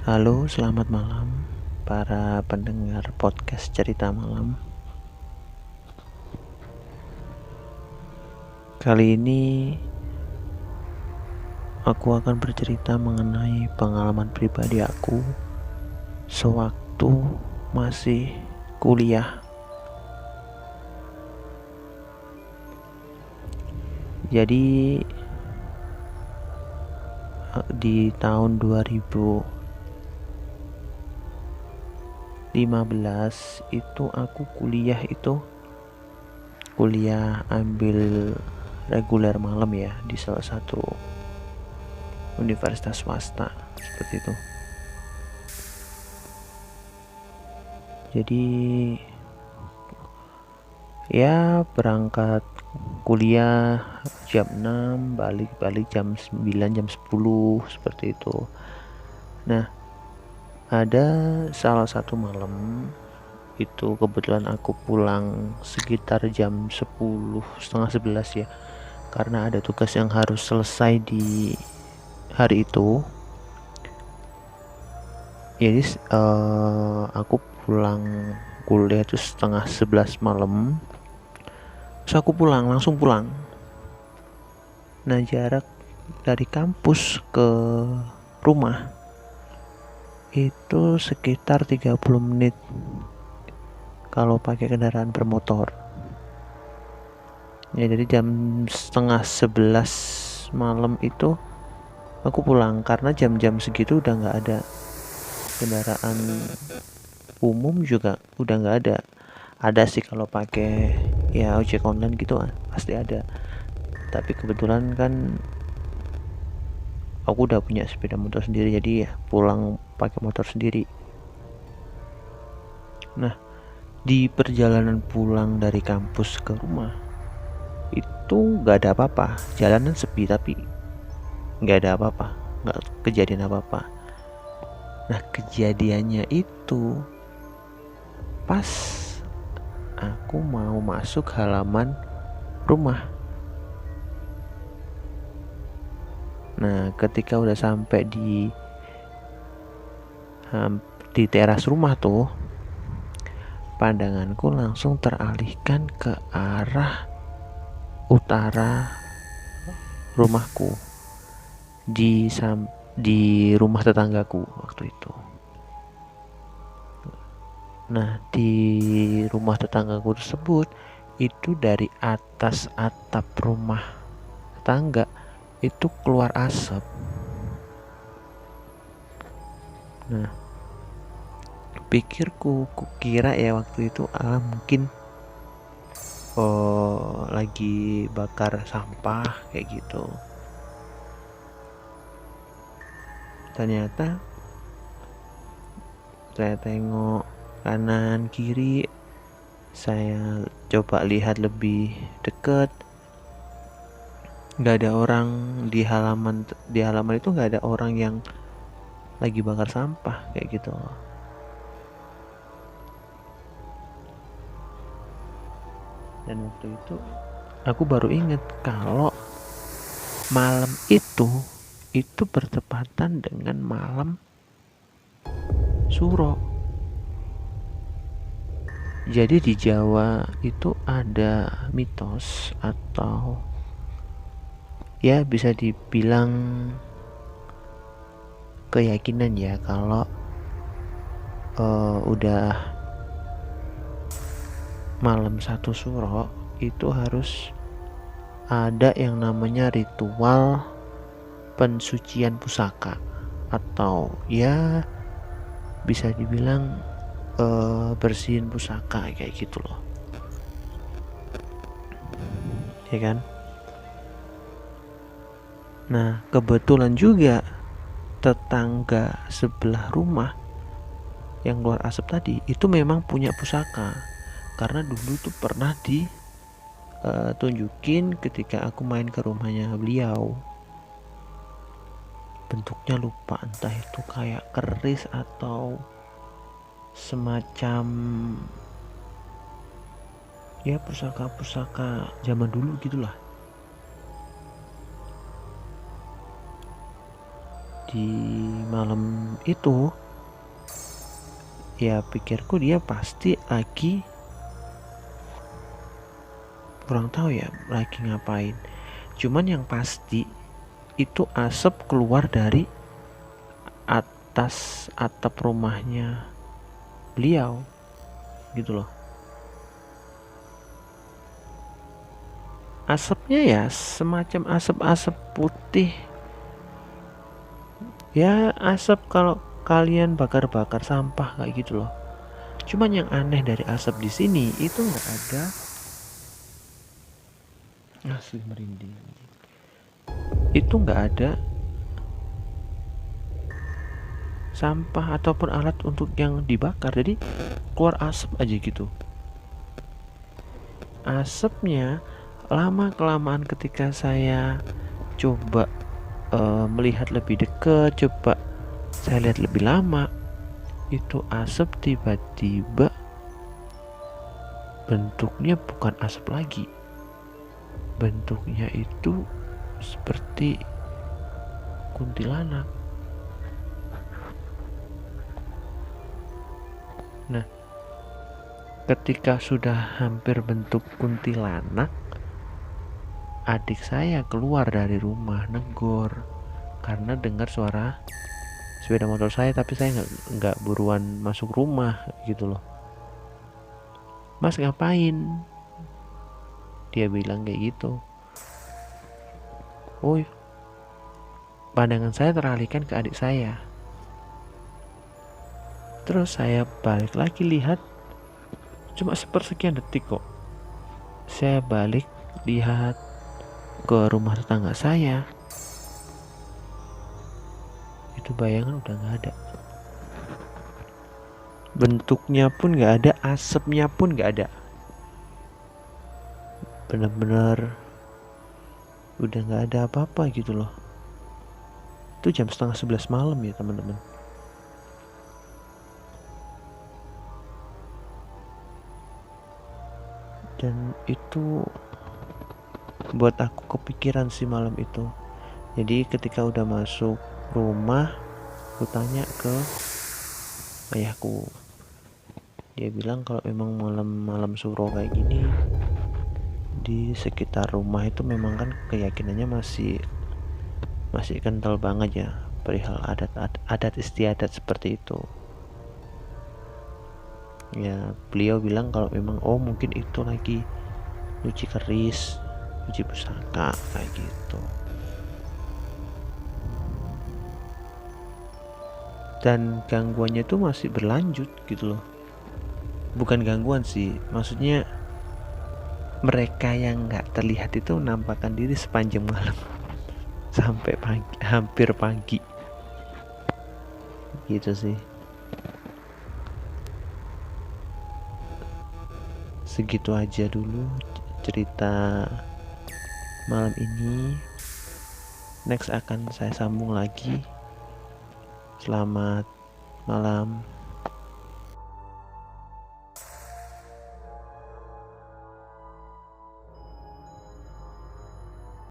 Halo, selamat malam para pendengar podcast cerita malam. Kali ini aku akan bercerita mengenai pengalaman pribadi aku sewaktu masih kuliah. Jadi di tahun 2015 itu aku kuliah ambil reguler malam ya di salah satu universitas swasta seperti itu. Jadi ya berangkat kuliah jam 6, balik jam 9, jam 10 seperti itu. Nah, ada salah satu malam itu kebetulan aku pulang sekitar jam 10, setengah 11 ya, karena ada tugas yang harus selesai di hari itu. Jadi aku pulang kuliah itu setengah 11 malam. Terus aku langsung pulang. Nah, jarak dari kampus ke rumah itu sekitar 30 menit kalau pakai kendaraan bermotor. Ya, jadi jam setengah 11 malam itu aku pulang karena jam-jam segitu udah nggak ada kendaraan umum, juga udah nggak ada. Ada sih kalau pakai ya ojek online gitu pasti ada. Tapi kebetulan kan aku udah punya sepeda motor sendiri, jadi ya pulang pakai motor sendiri. Nah, di perjalanan pulang dari kampus ke rumah itu nggak ada apa-apa, jalanan sepi tapi nggak ada apa-apa, nggak kejadian apa-apa. Nah, kejadiannya itu pas aku mau masuk halaman rumah. Nah, ketika udah sampai di teras rumah tuh, pandanganku langsung teralihkan ke arah utara rumahku, di rumah tetanggaku waktu itu. Nah, di rumah tetanggaku tersebut itu dari atas atap rumah tetangga itu keluar asap. Nah, kukira ya waktu itu mungkin lagi bakar sampah kayak gitu. Ternyata saya tengok kanan kiri, saya coba lihat lebih dekat, nggak ada orang di halaman itu, nggak ada orang yang lagi bakar sampah kayak gitu. Dan waktu itu aku baru ingat kalau malam itu bertepatan dengan malam Suro. Jadi di Jawa itu ada mitos atau ya bisa dibilang keyakinan ya, kalau udah malam 1 Suro itu harus ada yang namanya ritual pensucian pusaka, atau ya bisa dibilang bersihin pusaka kayak gitu loh, ya kan. Nah, kebetulan juga tetangga sebelah rumah yang keluar asap tadi itu memang punya pusaka, karena dulu tuh pernah ditunjukin ketika aku main ke rumahnya beliau. Bentuknya lupa, entah itu kayak keris atau semacam ya pusaka-pusaka zaman dulu gitulah. di malam itu, ya pikirku dia pasti lagi, kurang tahu ya lagi ngapain. Cuman yang pasti itu asap keluar dari atas atap rumahnya beliau gitu loh. Asapnya ya semacam asap-asap putih. Ya asap kalau kalian bakar-bakar sampah kayak gitu loh. Cuman yang aneh dari asap di sini itu nggak ada, asli merinding. Itu nggak ada sampah ataupun alat untuk yang dibakar. Jadi keluar asap aja gitu. Asapnya lama kelamaan ketika saya coba melihat lebih dekat, coba saya lihat lebih lama, itu asap tiba-tiba bentuknya bukan asap lagi, bentuknya itu seperti kuntilanak. Nah, ketika sudah hampir bentuk kuntilanak, adik saya keluar dari rumah negor karena dengar suara sepeda motor saya, tapi saya nggak buruan masuk rumah gitu loh. Mas ngapain? Dia bilang kayak gitu. Oh, pandangan saya teralihkan ke adik saya. Terus saya balik lagi lihat, cuma sepersekian detik kok. Saya balik lihat ke rumah tetangga saya, itu bayangan udah nggak ada, bentuknya pun nggak ada, asapnya pun nggak ada, bener-bener udah nggak ada apa-apa gitu loh. Itu jam 10:30 malam ya teman-teman. Dan itu buat aku kepikiran sih malam itu. Jadi ketika udah masuk rumah, aku tanya ke ayahku, dia bilang kalau memang malam-malam suro kayak gini di sekitar rumah itu memang kan keyakinannya masih kental banget ya perihal adat istiadat seperti itu. Ya beliau bilang kalau memang mungkin itu lagi nyuci keris, nyuci pusaka kayak gitu. Dan gangguannya itu masih berlanjut gitu loh. Bukan gangguan sih, maksudnya mereka yang nggak terlihat itu menampakkan diri sepanjang malam sampai pagi, hampir pagi gitu sih. Segitu aja dulu cerita malam ini. Next akan saya sambung lagi. Selamat malam.